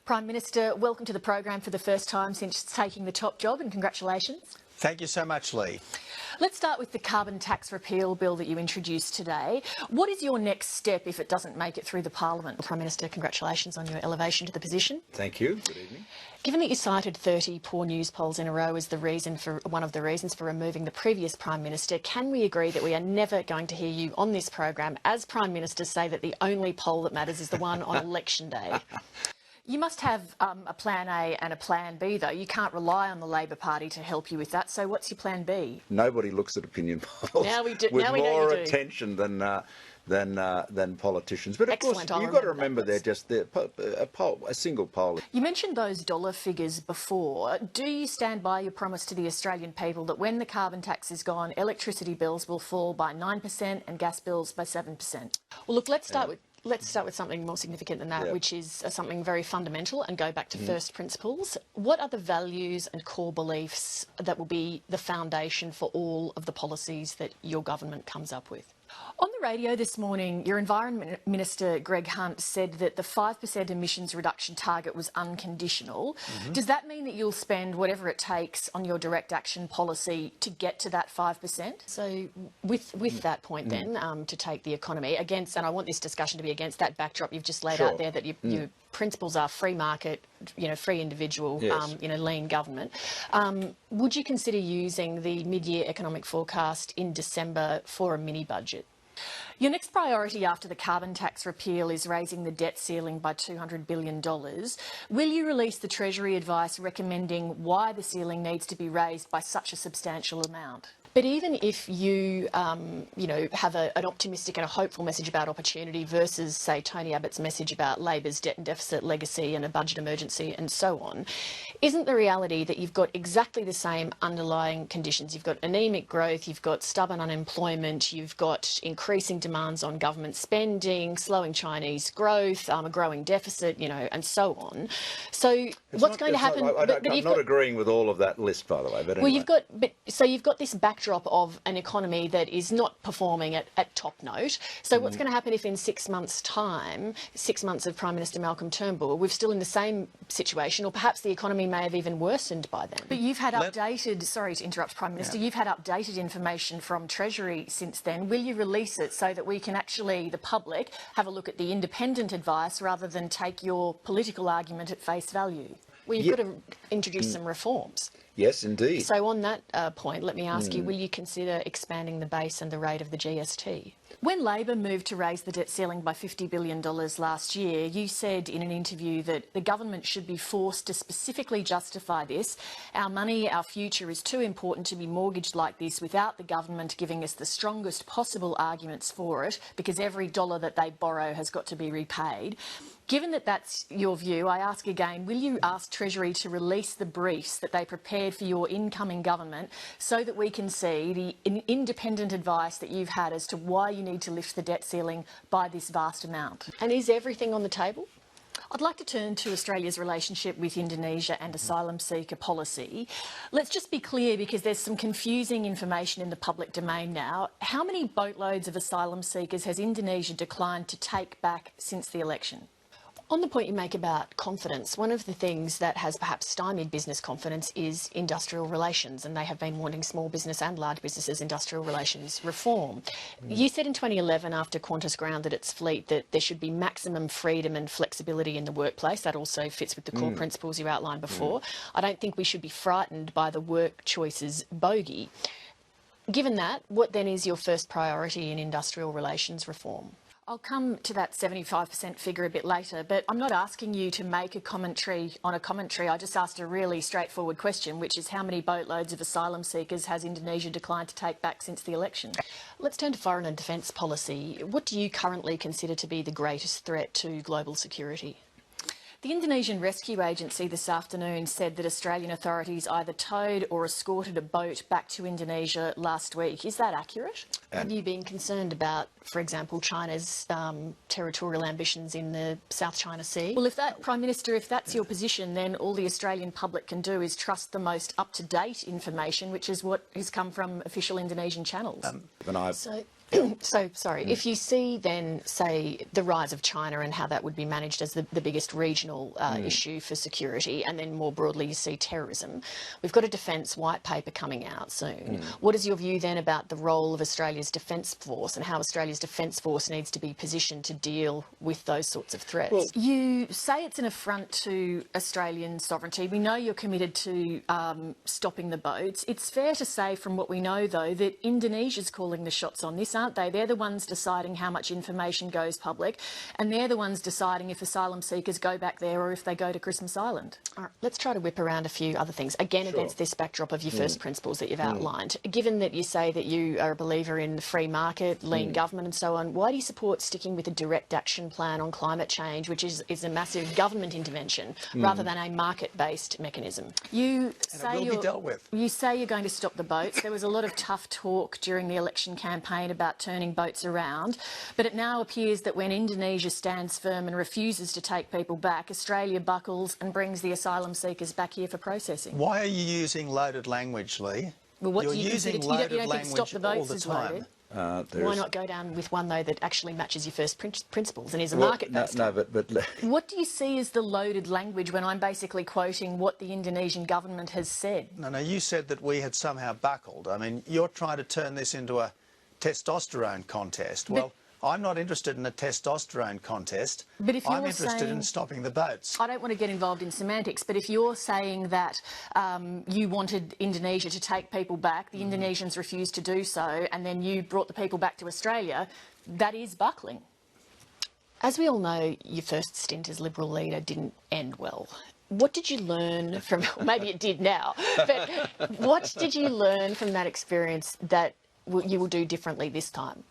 Prime Minister, welcome to the program for the first time since taking the top job, and congratulations. Thank you so much, Leigh. Let's start with the carbon tax repeal bill that you introduced today. What is your next step if it doesn't make it through the Parliament? Prime Minister, congratulations on your elevation to the position. Thank you. Good evening. Given that you cited 30 poor news polls in a row as one of the reasons for removing the previous Prime Minister, can we agree that we are never going to hear you on this program as Prime Minister say that the only poll that matters is the one on election day? You must have a plan A and a plan B, though. You can't rely on the Labor Party to help you with that. So what's your plan B? Nobody looks at opinion polls with more attention than politicians. But of course, you've got to remember they're just a single poll. You mentioned those dollar figures before. Do you stand by your promise to the Australian people that when the carbon tax is gone, electricity bills will fall by 9% and gas bills by 7%? Well, look, let's start with something more significant than that, which is something very fundamental, and go back to first principles. What are the values and core beliefs that will be the foundation for all of the policies that your government comes up with? On the radio this morning, your Environment Minister, Greg Hunt, said that the 5% emissions reduction target was unconditional. Does that mean that you'll spend whatever it takes on your direct action policy to get to that 5%? So with that point then, to take the economy against, and I want this discussion to be against that backdrop you've just laid out there, that your principles are free market, free individual, lean government. Would you consider using the mid-year economic forecast in December for a mini-budget? Your next priority after the carbon tax repeal is raising the debt ceiling by $200 billion. Will you release the Treasury advice recommending why the ceiling needs to be raised by such a substantial amount? But even if you, have an optimistic and a hopeful message about opportunity versus, say, Tony Abbott's message about Labor's debt and deficit legacy and a budget emergency and so on, isn't the reality that you've got exactly the same underlying conditions? You've got anemic growth, you've got stubborn unemployment, you've got increasing demands on government spending, slowing Chinese growth, a growing deficit, and so on. So what's going to happen? I'm not agreeing with all of that list, by the way. But anyway. Well, you've got this backdrop of an economy that is not performing at top note. So what's going to happen if in 6 months' time, 6 months of Prime Minister Malcolm Turnbull, we're still in the same situation, or perhaps the economy may have even worsened by then? But you've had updated, sorry to interrupt, Prime Minister, you've had updated information from Treasury since then. Will you release it so that we can actually, the public, have a look at the independent advice rather than take your political argument at face value? Well, you've got to introduce some reforms. Yes, indeed. So on that point, let me ask you, will you consider expanding the base and the rate of the GST? When Labor moved to raise the debt ceiling by $50 billion last year, you said in an interview that the government should be forced to specifically justify this. Our money, our future is too important to be mortgaged like this without the government giving us the strongest possible arguments for it, because every dollar that they borrow has got to be repaid. Given that that's your view, I ask again, will you ask Treasury to release the briefs that they prepared for your incoming government so that we can see the independent advice that you've had as to why you need to lift the debt ceiling by this vast amount? And is everything on the table? I'd like to turn to Australia's relationship with Indonesia and asylum seeker policy. Let's just be clear, because there's some confusing information in the public domain now. How many boatloads of asylum seekers has Indonesia declined to take back since the election? On the point you make about confidence, one of the things that has perhaps stymied business confidence is industrial relations, and they have been wanting small business and large businesses' industrial relations reform. You said in 2011, after Qantas grounded its fleet, that there should be maximum freedom and flexibility in the workplace. That also fits with the core principles you outlined before. I don't think we should be frightened by the work choices bogey. Given that, what then is your first priority in industrial relations reform? I'll come to that 75% figure a bit later, but I'm not asking you to make a commentary on a commentary. I just asked a really straightforward question, which is how many boatloads of asylum seekers has Indonesia declined to take back since the election? Let's turn to foreign and defence policy. What do you currently consider to be the greatest threat to global security? The Indonesian Rescue Agency this afternoon said that Australian authorities either towed or escorted a boat back to Indonesia last week. Is that accurate? Have you been concerned about, for example, China's territorial ambitions in the South China Sea? Well, Prime Minister, if that's your position, then all the Australian public can do is trust the most up-to-date information, which is what has come from official Indonesian channels. So, sorry, if you see then, say, the rise of China and how that would be managed as the biggest regional issue for security, and then more broadly you see terrorism, we've got a defence white paper coming out soon. What is your view then about the role of Australia's defence force and how Australia's defence force needs to be positioned to deal with those sorts of threats? Well, you say it's an affront to Australian sovereignty. We know you're committed to stopping the boats. It's fair to say from what we know, though, that Indonesia's calling the shots on this, aren't they? They're the ones deciding how much information goes public, and they're the ones deciding if asylum seekers go back there or if they go to Christmas Island. All right, let's try to whip around a few other things, again, against this backdrop of your first principles that you've outlined. Given that you say that you are a believer in the free market, lean government and so on, why do you support sticking with a direct action plan on climate change, which is a massive government intervention, rather than a market-based mechanism? You say you're going to stop the boats. There was a lot of tough talk during the election campaign about turning boats around, but it now appears that when Indonesia stands firm and refuses to take people back, Australia buckles and brings the asylum seekers back here for processing. Why are you using loaded language, Lee? Well, what You're do you using consider? loaded You don't think language stop the boats all the is time. loaded? Why not go down with one, though, that actually matches your first principles and is a market-based? No, but what do you see as the loaded language when I'm basically quoting what the Indonesian government has said? No, you said that we had somehow buckled. I mean, you're trying to turn this into a testosterone contest. Well, I'm not interested in a testosterone contest. But if I'm interested in stopping the boats. I don't want to get involved in semantics, but if you're saying that you wanted Indonesia to take people back, the Indonesians refused to do so, and then you brought the people back to Australia, that is buckling. As we all know, your first stint as Liberal leader didn't end well. What did you learn from, maybe it did now, but what did you learn from that experience that you will do differently this time?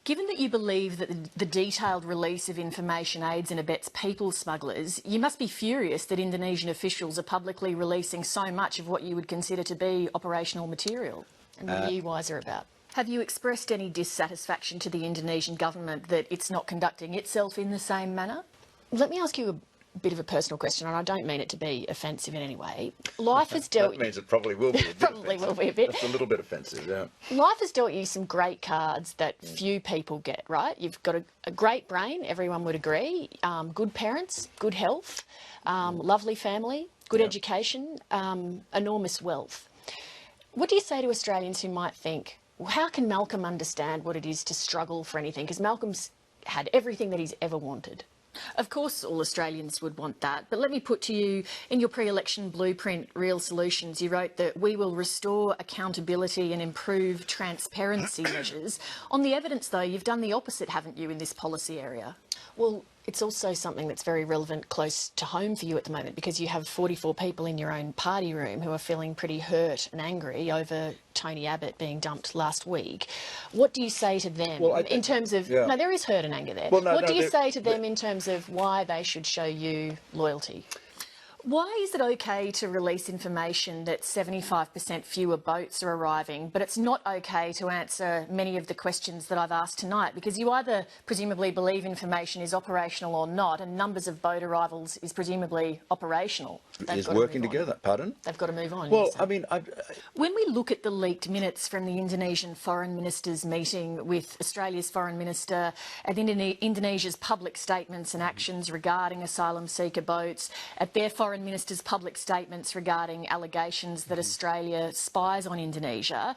Given that you believe that the detailed release of information aids and abets people smugglers, you must be furious that Indonesian officials are publicly releasing so much of what you would consider to be operational material. And what are you wiser about? Have you expressed any dissatisfaction to the Indonesian government that it's not conducting itself in the same manner? Let me ask you a bit of a personal question, and I don't mean it to be offensive in any way. Life has dealt... That means it probably will be a bit will be a bit. That's a little bit offensive, yeah. Life has dealt you some great cards that few people get, right? You've got a great brain, everyone would agree, good parents, good health, lovely family, good education, enormous wealth. What do you say to Australians who might think, well, how can Malcolm understand what it is to struggle for anything? Because Malcolm's had everything that he's ever wanted. Of course all Australians would want that, but let me put to you, in your pre-election blueprint, Real Solutions, you wrote that we will restore accountability and improve transparency measures. On the evidence, though, you've done the opposite, haven't you, in this policy area? Well, it's also something that's very relevant close to home for you at the moment, because you have 44 people in your own party room who are feeling pretty hurt and angry over Tony Abbott being dumped last week. What do you say to them in terms of... No, there is hurt and anger there. What do you say to them in terms of why they should show you loyalty? Why is it okay to release information that 75% fewer boats are arriving, but it's not okay to answer many of the questions that I've asked tonight? Because you either presumably believe information is operational or not, and numbers of boat arrivals is presumably operational. Is working together, pardon? They've got to move on. Well, I mean... When we look at the leaked minutes from the Indonesian Foreign Minister's meeting with Australia's Foreign Minister and Indonesia's public statements and actions regarding asylum seeker boats, at their Foreign Minister's public statements regarding allegations that Australia spies on Indonesia,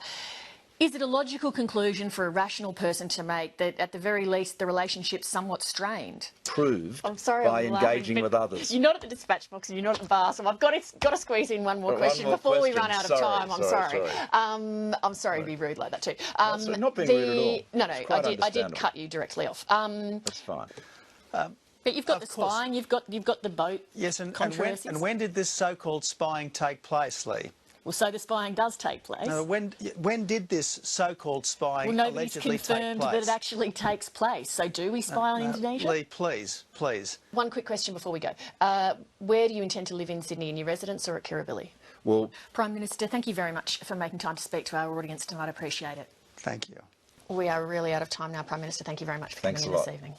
is it a logical conclusion for a rational person to make that, at the very least, the relationship's somewhat strained? Proved by engaging with others. You're not at the dispatch box and you're not at the bar, so I've got to squeeze in one more question before we run out of time. I'm sorry. I'm sorry to be rude like that too. Not being rude at all. No, I did cut you directly off. That's fine. But you've got the spying, you've got the boat. Yes, and when did this so-called spying take place, Lee? Well, so the spying does take place. No, when did this so-called spying allegedly take place? Well, nobody's confirmed that it actually takes place. So do we spy on Indonesia? Lee, please. One quick question before we go. Where do you intend to live in Sydney, in your residence or at Kirribilli? Well, Prime Minister, thank you very much for making time to speak to our audience tonight. I appreciate it. Thank you. We are really out of time now, Prime Minister. Thank you very much for coming in this evening.